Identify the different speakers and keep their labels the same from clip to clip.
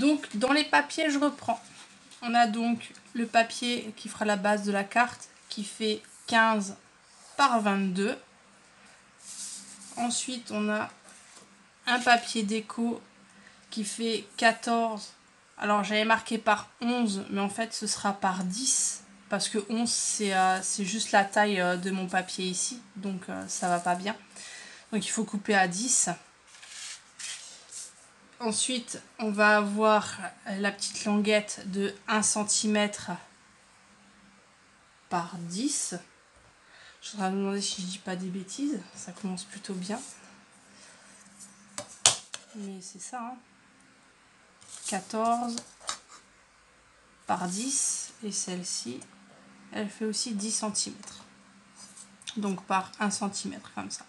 Speaker 1: Donc dans les papiers, je reprends. On a donc le papier qui fera la base de la carte, qui fait 15 par 22. Ensuite, on a un papier déco qui fait 14. Alors, j'avais marqué par 11, mais en fait, ce sera par 10. Parce que 11, c'est juste la taille de mon papier ici. Donc, ça va pas bien. Donc, il faut couper à 10. Ensuite, on va avoir la petite languette de 1 cm par 10. Je voudrais me demander si je dis pas des bêtises. Ça commence plutôt bien. Mais c'est ça, hein. 14 par 10. Et celle-ci, elle fait aussi 10 cm. Donc par 1 cm, comme ça.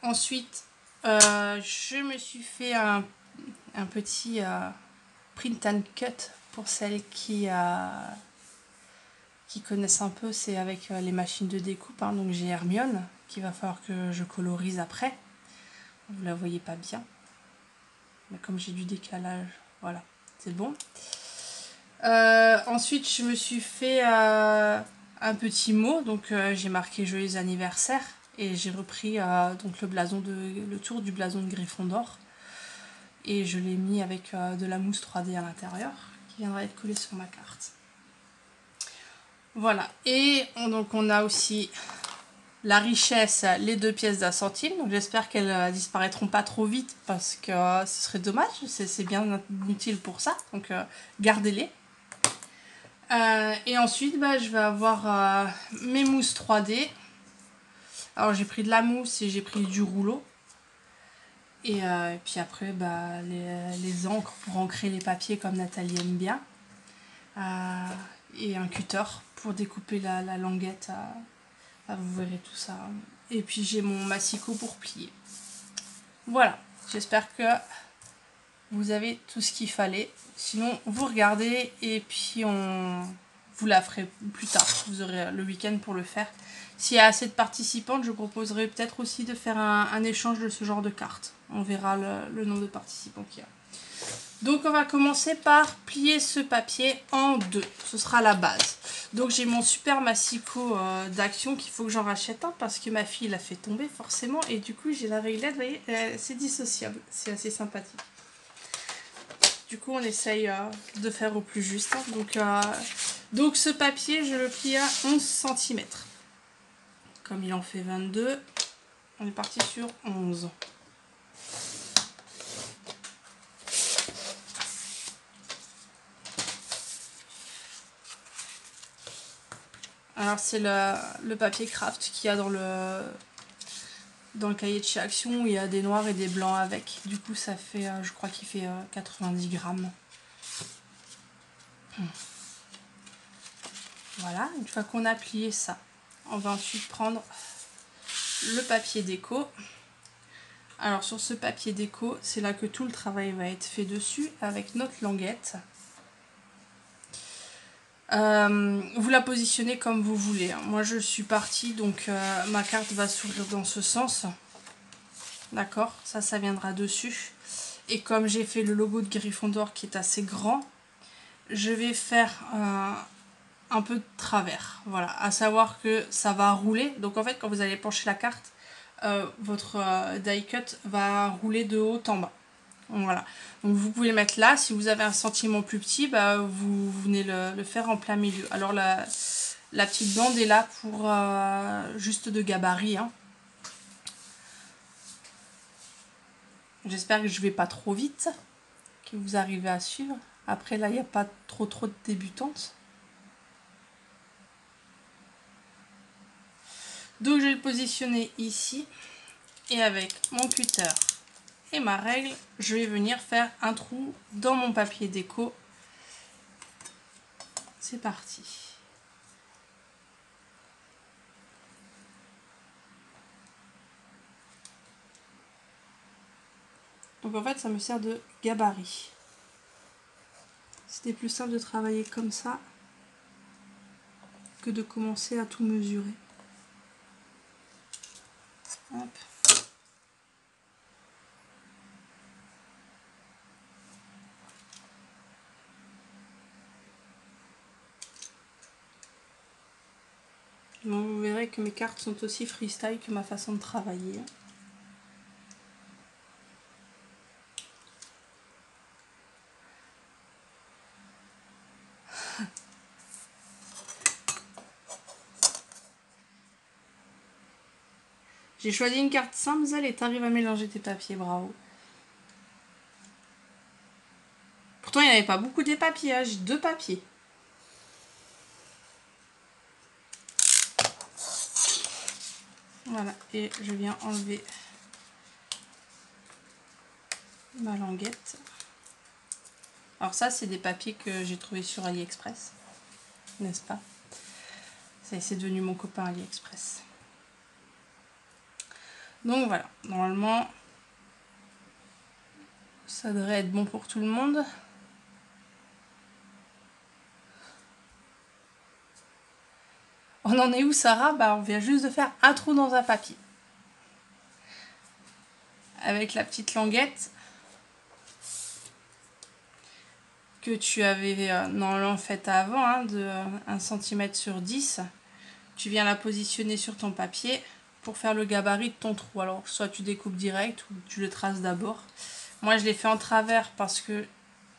Speaker 1: Ensuite, je me suis fait un petit print and cut pour celles qui connaissent un peu. C'est avec les machines de découpe. Hein. Donc j'ai Hermione, qu'il va falloir que je colorise après. Vous la voyez pas bien. Mais comme j'ai du décalage, voilà, c'est bon. Ensuite, je me suis fait un petit mot. Donc j'ai marqué joyeux anniversaire. Et j'ai repris donc le tour du blason de Gryffondor. Et je l'ai mis avec de la mousse 3D à l'intérieur, qui viendra être collée sur ma carte. Voilà. Et donc on a aussi la richesse, les 2 pièces d'1 centime. Donc j'espère qu'elles disparaîtront pas trop vite, parce que ce serait dommage. C'est bien utile pour ça. Donc gardez-les. Et ensuite, je vais avoir mes mousses 3D. Alors j'ai pris de la mousse et j'ai pris du rouleau. Et puis après, les encres pour ancrer les papiers comme Nathalie aime bien. Et un cutter pour découper la languette. Vous verrez tout ça. Et puis j'ai mon massicot pour plier. Voilà, j'espère que vous avez tout ce qu'il fallait. Sinon, vous regardez et puis vous la ferez plus tard. Vous aurez le week-end pour le faire. S'il y a assez de participantes, je proposerai peut-être aussi de faire un échange de ce genre de cartes. On verra le nombre de participants qu'il y a. Donc on va commencer par plier ce papier en 2. Ce sera la base. Donc j'ai mon super massicot d'Action qu'il faut que j'en rachète un parce que ma fille l'a fait tomber forcément. Et du coup j'ai la réglette, vous voyez, c'est dissociable. C'est assez sympathique. Du coup on essaye de faire au plus juste. Hein. Donc ce papier je le plie à 11 cm. Comme il en fait 22, on est parti sur 11. Alors c'est le papier craft qu'il y a dans le cahier de chez Action, où il y a des noirs et des blancs avec. Du coup ça fait, je crois qu'il fait 90 grammes. Voilà, une fois qu'on a plié ça, on va ensuite prendre le papier déco. Alors sur ce papier déco, c'est là que tout le travail va être fait dessus avec notre languette. Vous la positionnez comme vous voulez. Moi je suis partie, donc ma carte va s'ouvrir dans ce sens. D'accord, ça viendra dessus. Et comme j'ai fait le logo de Gryffondor qui est assez grand, je vais faire un peu de travers. Voilà, à savoir que ça va rouler. Donc en fait, quand vous allez pencher la carte, votre die cut va rouler de haut en bas. Voilà, donc vous pouvez le mettre là. Si vous avez un sentiment plus petit, vous venez le faire en plein milieu. Alors la petite bande est là pour juste de gabarit. Hein. J'espère que je vais pas trop vite, que vous arrivez à suivre. Après là, il n'y a pas trop de débutantes. Donc je vais le positionner ici. Et avec mon cutter et ma règle, je vais venir faire un trou dans mon papier déco. C'est parti. Donc en fait, ça me sert de gabarit. C'était plus simple de travailler comme ça que de commencer à tout mesurer. Hop. Donc vous verrez que mes cartes sont aussi freestyle que ma façon de travailler. J'ai choisi une carte simple, Zel, et t'arrives à mélanger tes papiers, bravo. Pourtant, il n'y avait pas beaucoup des papiers, hein. J'ai 2 papiers. Voilà, et je viens enlever ma languette. Alors ça, c'est des papiers que j'ai trouvés sur AliExpress, n'est-ce pas? Ça, c'est devenu mon copain AliExpress. Donc voilà, normalement, ça devrait être bon pour tout le monde. On en est où, Sarah? Bah, on vient juste de faire un trou dans un papier. Avec la petite languette que tu avais normalement faite avant, hein, de 1 cm sur 10. Tu viens la positionner sur ton papier pour faire le gabarit de ton trou. Alors, soit tu découpes direct ou tu le traces d'abord. Moi, je l'ai fait en travers parce que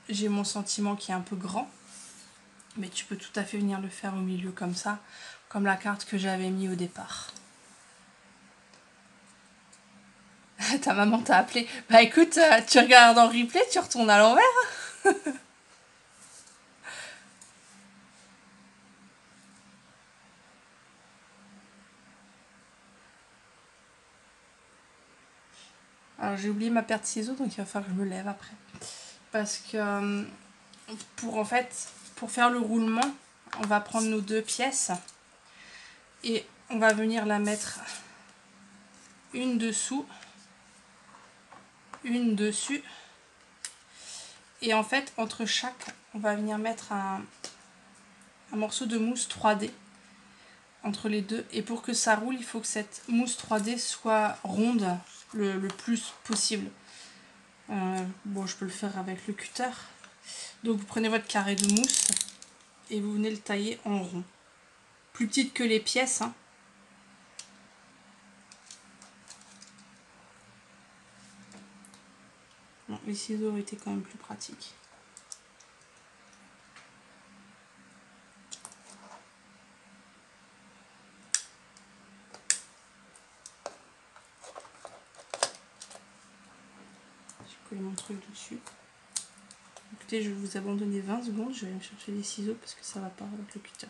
Speaker 1: j'ai mon sentiment qui est un peu grand. Mais tu peux tout à fait venir le faire au milieu comme ça, comme la carte que j'avais mis au départ. Ta maman t'a appelé. Bah écoute, tu regardes en replay, tu retournes à l'envers. Alors j'ai oublié ma paire de ciseaux, donc il va falloir que je me lève après. Parce que pour faire le roulement, on va prendre nos 2 pièces et on va venir la mettre une dessous, une dessus. Et en fait, entre chaque, on va venir mettre un morceau de mousse 3D entre les deux. Et pour que ça roule, il faut que cette mousse 3D soit ronde le plus possible. Bon, je peux le faire avec le cutter. Donc vous prenez votre carré de mousse et vous venez le tailler en rond. Plus petite que les pièces, hein. Bon, les ciseaux auraient été quand même plus pratiques. J'ai collé mon truc dessus. Écoutez, je vais vous abandonner 20 secondes. Je vais me chercher des ciseaux parce que ça va pas avec le cutter.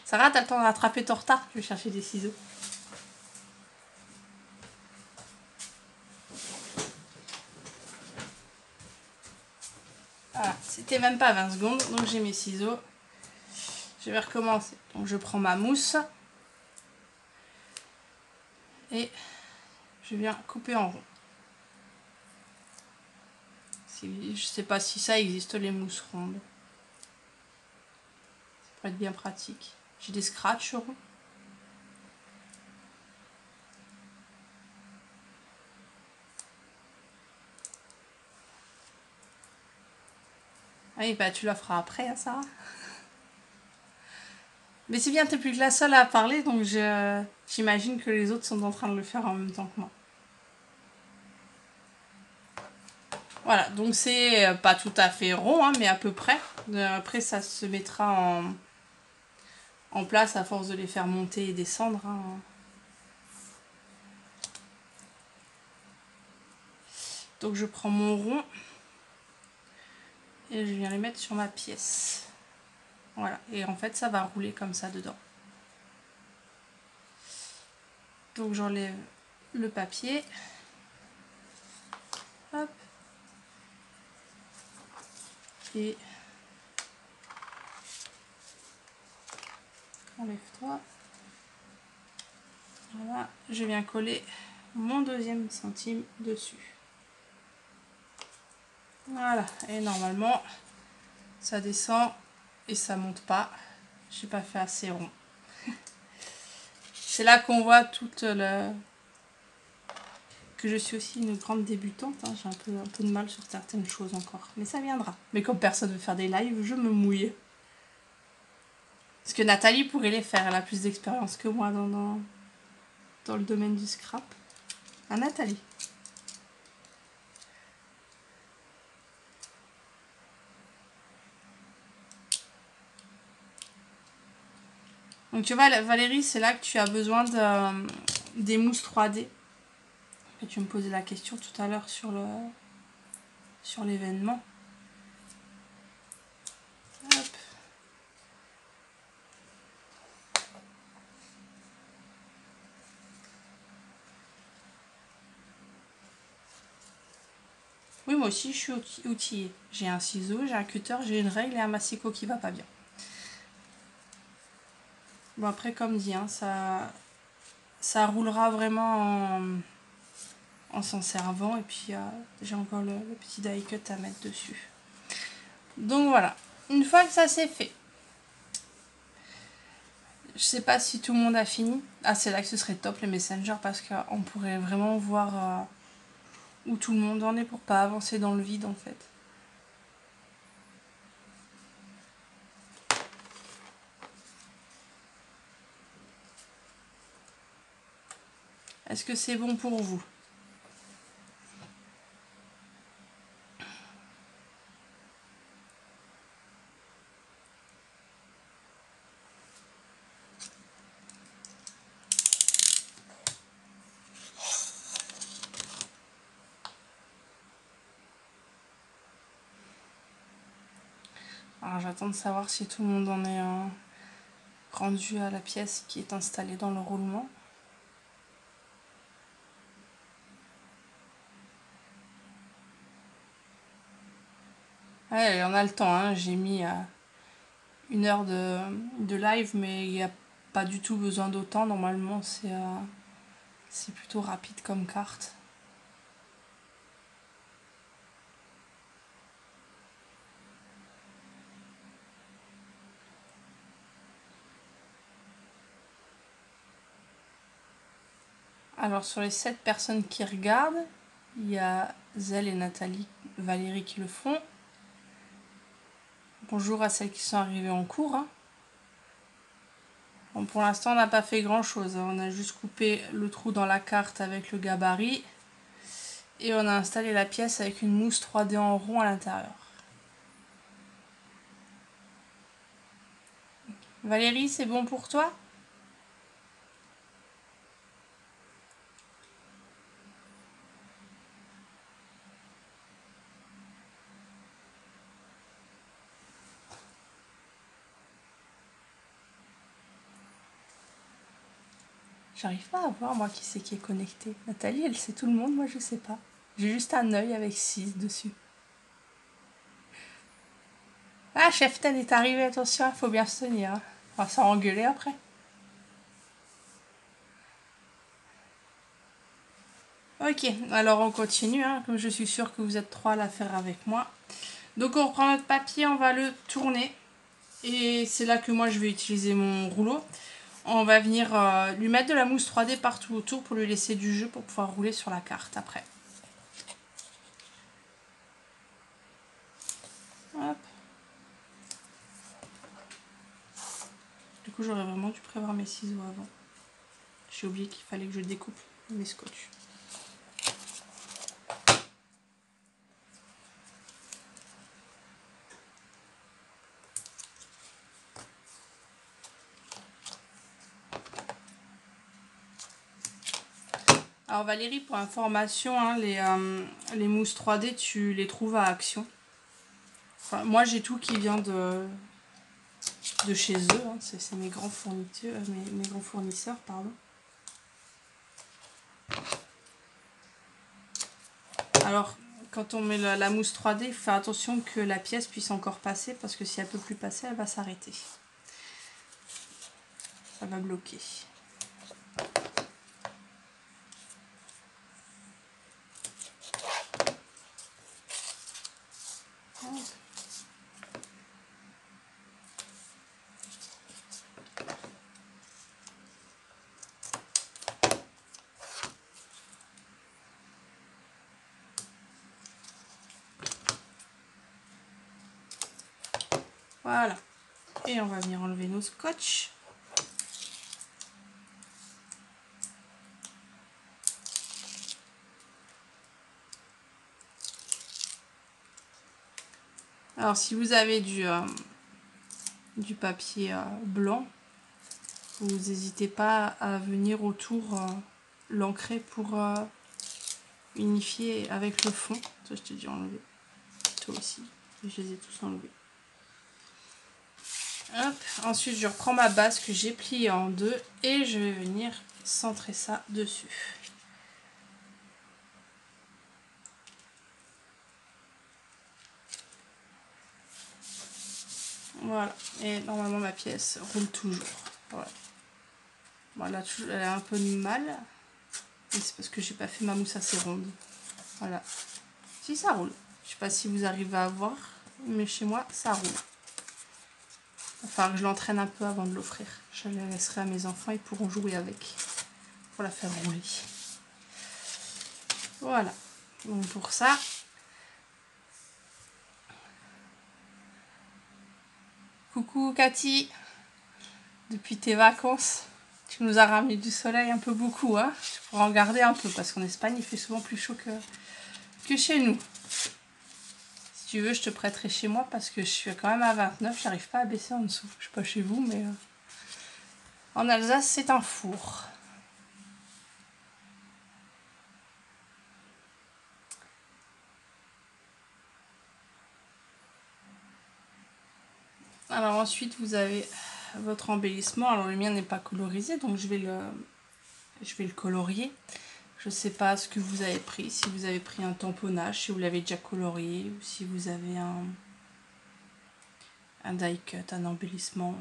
Speaker 1: Sarah, t'as le temps de rattraper ton retard? Je vais chercher des ciseaux. Voilà, c'était même pas 20 secondes, donc j'ai mes ciseaux. Je vais recommencer. Donc je prends ma mousse et je viens couper en rond. Je sais pas si ça existe, les mousses rondes. Ça pourrait être bien pratique. J'ai des scratchs ronds. Ah oui, bah tu la feras après, hein, Sarah. Mais c'est bien, t'es plus que la seule à parler, donc j'imagine que les autres sont en train de le faire en même temps que moi. Voilà, donc c'est pas tout à fait rond, hein, mais à peu près. Après, ça se mettra en place à force de les faire monter et descendre, hein. Donc je prends mon rond et je viens les mettre sur ma pièce. Voilà, et en fait ça va rouler comme ça dedans. Donc j'enlève le papier. Hop. Et enlève-toi. Voilà, je viens coller mon 2e centime dessus. Voilà, et normalement ça descend et ça monte pas. J'ai pas fait assez rond. C'est là qu'on voit toute la... que je suis aussi une grande débutante, hein. J'ai un peu de mal sur certaines choses encore, mais ça viendra. Mais comme personne ne veut faire des lives, je me mouille. Parce que Nathalie pourrait les faire, elle a plus d'expérience que moi dans le domaine du scrap. Ah, Nathalie. Donc tu vois Valérie, c'est là que tu as besoin des mousses 3D. Et tu me posais la question tout à l'heure sur l'événement. Hop. Oui, moi aussi je suis outillée. J'ai un ciseau, j'ai un cutter, j'ai une règle et un massicot qui va pas bien. Bon après comme dit, hein, ça roulera vraiment en s'en servant. Et puis j'ai encore le petit die cut à mettre dessus. Donc voilà, une fois que ça c'est fait, je sais pas si tout le monde a fini. Ah, c'est là que ce serait top les messengers parce qu'on pourrait vraiment voir où tout le monde en est pour pas avancer dans le vide en fait. Est-ce que c'est bon pour vous? Alors j'attends de savoir si tout le monde en est rendu à la pièce qui est installée dans le roulement. Ouais, on a le temps, hein. J'ai mis 1 heure de live, mais il n'y a pas du tout besoin d'autant. Normalement, c'est plutôt rapide comme carte. Alors sur les 7 personnes qui regardent, il y a Zelle et Nathalie, Valérie qui le font. Bonjour à celles qui sont arrivées en cours. Hein. Bon, pour l'instant, on n'a pas fait grand chose. Hein. On a juste coupé le trou dans la carte avec le gabarit. Et on a installé la pièce avec une mousse 3D en rond à l'intérieur. Valérie, c'est bon pour toi? J'arrive pas à voir moi qui c'est qui est connecté. Nathalie, elle sait tout le monde, moi je sais pas. J'ai juste un œil avec 6 dessus. Ah, Cheftain est arrivé, attention, il faut bien se tenir. Hein. On va s'en engueuler après. Ok, alors on continue, hein, comme je suis sûre que vous êtes 3 à la faire avec moi. Donc on reprend notre papier, on va le tourner. Et c'est là que moi je vais utiliser mon rouleau. On va venir lui mettre de la mousse 3D partout autour pour lui laisser du jeu pour pouvoir rouler sur la carte après. Hop. Du coup j'aurais vraiment dû prévoir mes ciseaux avant. J'ai oublié qu'il fallait que je découpe mes scotch. Alors Valérie, pour information, hein, les mousses 3D, tu les trouves à Action. Enfin, moi j'ai tout qui vient de chez eux, hein. C'est mes grands fournisseurs, mes grands fournisseurs, pardon. Alors, quand on met la mousse 3D, il faut faire attention que la pièce puisse encore passer, parce que si elle ne peut plus passer, elle va s'arrêter. Ça va bloquer. Voilà. Et on va venir enlever nos scotch. Alors si vous avez du papier blanc, vous n'hésitez pas à venir autour l'ancrer pour unifier avec le fond. Toi je t'ai dû enlever. Toi aussi. Je les ai tous enlevés. Hop. Ensuite je reprends ma base que j'ai pliée en deux et je vais venir centrer ça dessus. Voilà, et normalement ma pièce roule toujours. Voilà. Voilà, elle a un peu de mal. Et c'est parce que j'ai pas fait ma mousse assez ronde. Voilà. Si ça roule. Je sais pas si vous arrivez à voir, mais chez moi ça roule. Il va falloir que je l'entraîne un peu avant de l'offrir. Je la laisserai à mes enfants, ils pourront jouer avec. Pour la faire rouler. Voilà. Donc pour ça. Coucou Cathy. Depuis tes vacances, tu nous as ramené du soleil un peu beaucoup, hein. Tu pourras en garder un peu parce qu'en Espagne il fait souvent plus chaud que chez nous. Si tu veux, je te prêterai chez moi parce que je suis quand même à 29, j'arrive pas à baisser en dessous. Je sais pas chez vous, mais en Alsace c'est un four. Alors ensuite vous avez votre embellissement. Alors le mien n'est pas colorisé, donc je vais le colorier. Je ne sais pas ce que vous avez pris, si vous avez pris un tamponnage, si vous l'avez déjà colorié, ou si vous avez un die cut, un embellissement.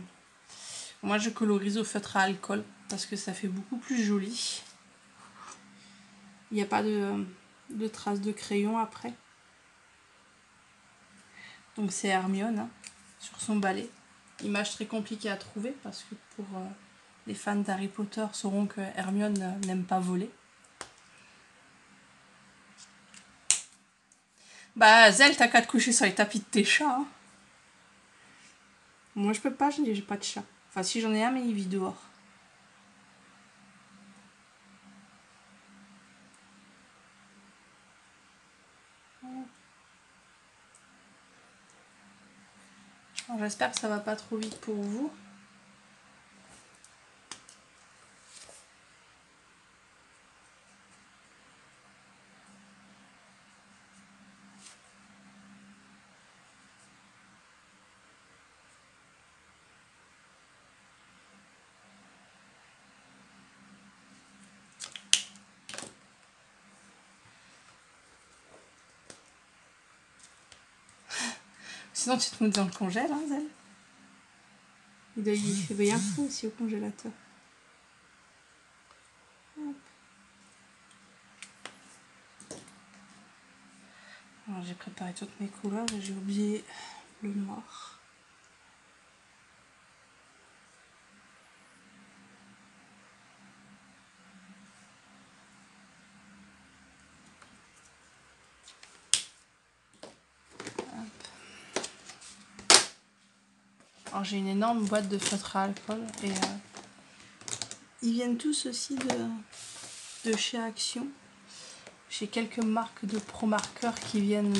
Speaker 1: Moi je colorise au feutre à alcool parce que ça fait beaucoup plus joli. Il n'y a pas de traces de crayon après. Donc c'est Hermione hein, sur son balai. Image très compliquée à trouver parce que pour les fans d'Harry Potter sauront que Hermione n'aime pas voler. Bah Zelle, t'as qu'à te coucher sur les tapis de tes chats. Hein. Moi je peux pas, j'ai pas de chat. Enfin si j'en ai un mais il vit dehors. J'espère que ça va pas trop vite pour vous. Sinon tu te mets dans le congèle, hein, Zelle. Il fait bien fou aussi au congélateur. Alors j'ai préparé toutes mes couleurs et j'ai oublié le noir. Alors j'ai une énorme boîte de feutre à alcool et ils viennent tous aussi de chez Action. J'ai quelques marques de pro marqueurs qui viennent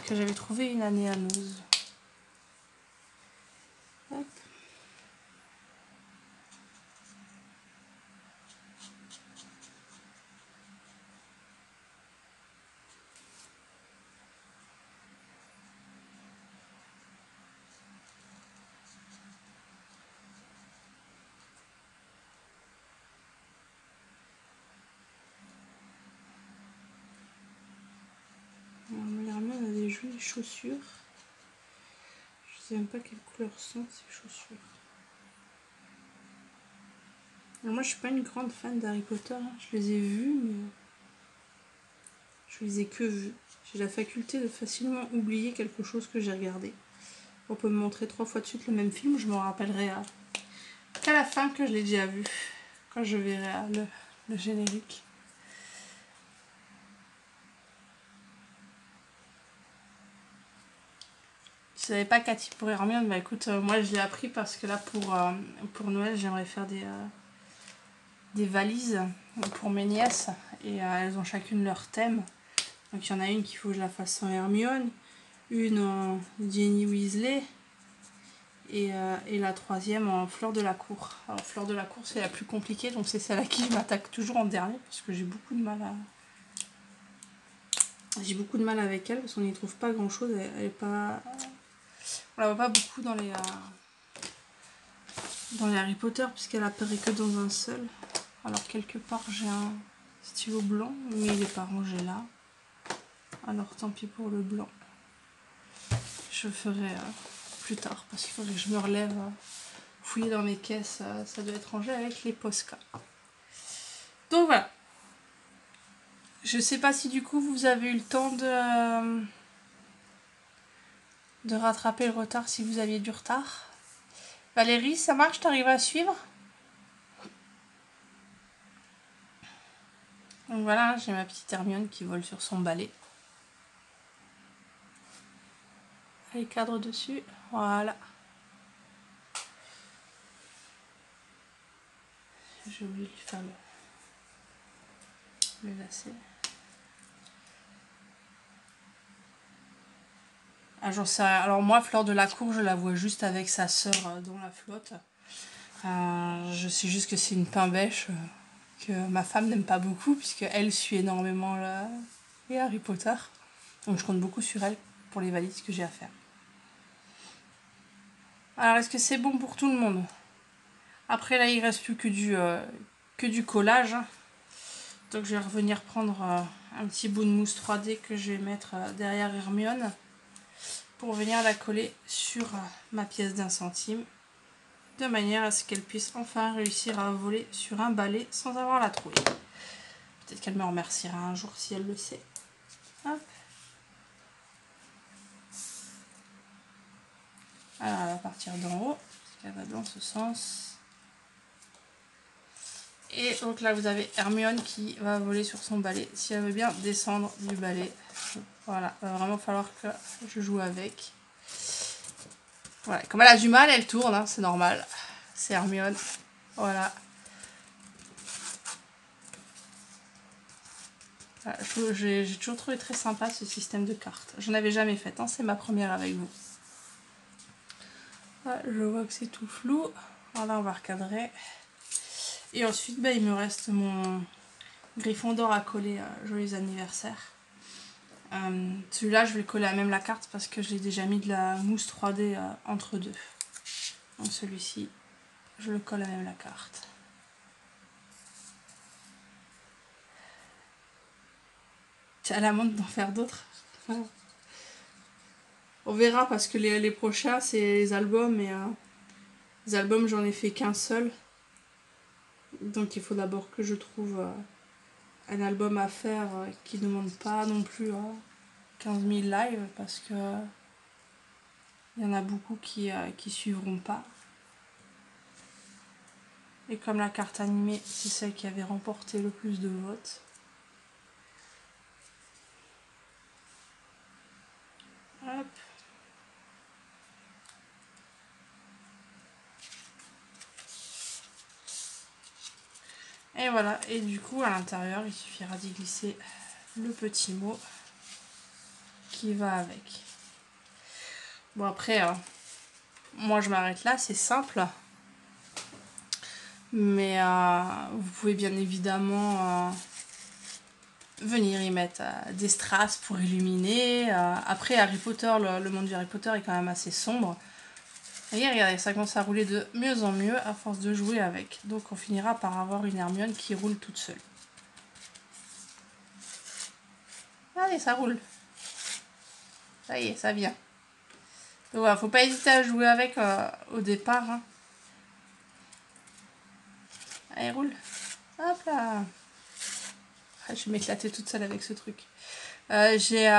Speaker 1: que j'avais trouvé une année à Nose. Hop. Hermione a des jolies chaussures. Je sais même pas quelle couleur sont ces chaussures. Alors moi je suis pas une grande fan d'Harry Potter, hein. Je les ai vus mais je les ai que vus. J'ai la faculté de facilement oublier quelque chose que j'ai regardé. On peut me montrer 3 fois de suite le même film, je me rappellerai qu'à la fin que je l'ai déjà vu, quand je verrai le générique. savez pas Cathy pour Hermione, bah écoute, moi je l'ai appris parce que là pour Noël j'aimerais faire des valises pour mes nièces et elles ont chacune leur thème. Donc il y en a une qu'il faut que je la fasse en Hermione, une en Ginny Weasley et la troisième en Fleur de la Cour. Alors Fleur de la Cour c'est la plus compliquée, donc c'est celle à qui je m'attaque toujours en dernier parce que j'ai beaucoup de mal avec elle parce qu'on n'y trouve pas grand chose. Elle est pas, on la voit pas beaucoup dans les Harry Potter puisqu'elle apparaît que dans un seul. Alors quelque part j'ai un stylo blanc mais il n'est pas rangé là. Alors tant pis pour le blanc. Je ferai plus tard parce qu'il faudrait que je me relève, fouiller dans mes caisses, ça doit être rangé avec les Posca. Donc voilà. Je sais pas si du coup vous avez eu le temps de rattraper le retard si vous aviez du retard. Valérie, ça marche? T'arrives à suivre? Donc voilà, j'ai ma petite Hermione qui vole sur son balai. Les cadres dessus, voilà. J'ai oublié de lui faire le lacet. Ah, j'en sais rien. Alors moi, Fleur de la Cour, je la vois juste avec sa sœur dans la flotte. Je sais juste que c'est une pain bêche que ma femme n'aime pas beaucoup puisque elle suit énormément les Harry Potter. Donc je compte beaucoup sur elle pour les valises que j'ai à faire. Alors est-ce que c'est bon pour tout le monde? Après là il reste plus que du collage. Donc je vais revenir prendre un petit bout de mousse 3D que je vais mettre derrière Hermione pour venir la coller sur ma pièce d'1 centime de manière à ce qu'elle puisse enfin réussir à voler sur un balai sans avoir la trouille. Peut-être qu'elle me remerciera un jour si elle le sait. Hop. Alors elle va partir d'en haut, parce qu'elle va dans ce sens. Et donc là vous avez Hermione qui va voler sur son balai, si elle veut bien descendre du balai. Voilà, il va vraiment falloir que je joue avec. Voilà, comme elle a du mal, elle tourne, hein, c'est normal. C'est Hermione. Voilà. Voilà, j'ai toujours trouvé très sympa ce système de cartes. Je n'avais jamais fait, hein, c'est ma première avec vous. Voilà, je vois que c'est tout flou. Voilà, on va recadrer. Et ensuite, bah, il me reste mon Gryffondor à coller joyeux anniversaire. Celui-là, je vais coller à même la carte parce que j'ai déjà mis de la mousse 3D entre deux. Donc celui-ci, je le colle à même la carte. Tu as la montre d'en faire d'autres. On verra parce que les prochains, c'est les albums. Et les albums, j'en ai fait qu'un seul. Donc il faut d'abord que je trouve un album à faire qui ne demande pas non plus 15 000 lives parce que il y en a beaucoup qui suivront pas. Et comme la carte animée, c'est celle qui avait remporté le plus de votes. Hop. Et voilà, et du coup à l'intérieur il suffira d'y glisser le petit mot qui va avec. Bon après, moi je m'arrête là, c'est simple. Mais vous pouvez bien évidemment venir y mettre des strass pour illuminer. Après Harry Potter, le monde du Harry Potter est quand même assez sombre. Et regardez, ça commence à rouler de mieux en mieux à force de jouer avec. Donc on finira par avoir une Hermione qui roule toute seule. Allez, ça roule. Ça y est, ça vient. Donc voilà, faut pas hésiter à jouer avec au départ. Hein. Allez, roule. Hop là. Ah, je vais m'éclater toute seule avec ce truc. J'ai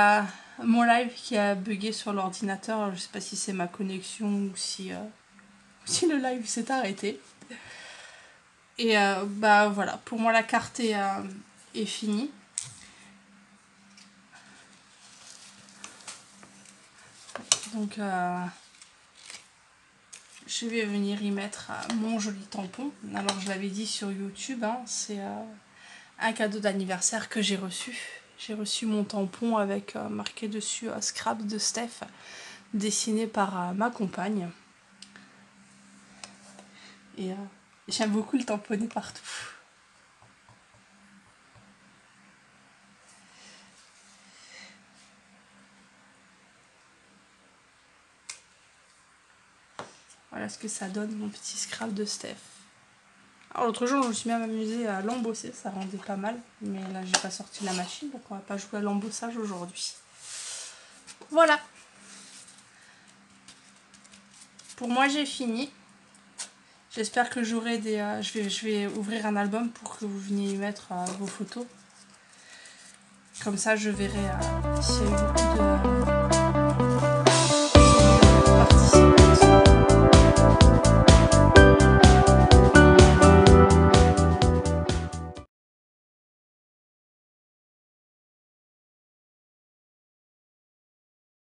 Speaker 1: mon live qui a bugué sur l'ordinateur. Je sais pas si c'est ma connexion ou si le live s'est arrêté. Et bah voilà, pour moi la carte est finie. Donc je vais venir y mettre mon joli tampon. Alors je l'avais dit sur YouTube, hein, c'est un cadeau d'anniversaire que j'ai reçu. J'ai reçu mon tampon avec marqué dessus Scraps de Steph, dessiné par ma compagne. Et j'aime beaucoup le tamponner partout. Voilà ce que ça donne, mon petit scrap de Steph. Alors l'autre jour, je me suis même amusée à l'embosser, ça rendait pas mal. Mais là, j'ai pas sorti la machine, donc on va pas jouer à l'embossage aujourd'hui. Voilà. Pour moi, j'ai fini. J'espère que j'aurai des... je vais ouvrir un album pour que vous veniez y mettre vos photos. Comme ça, je verrai s'il y a eu beaucoup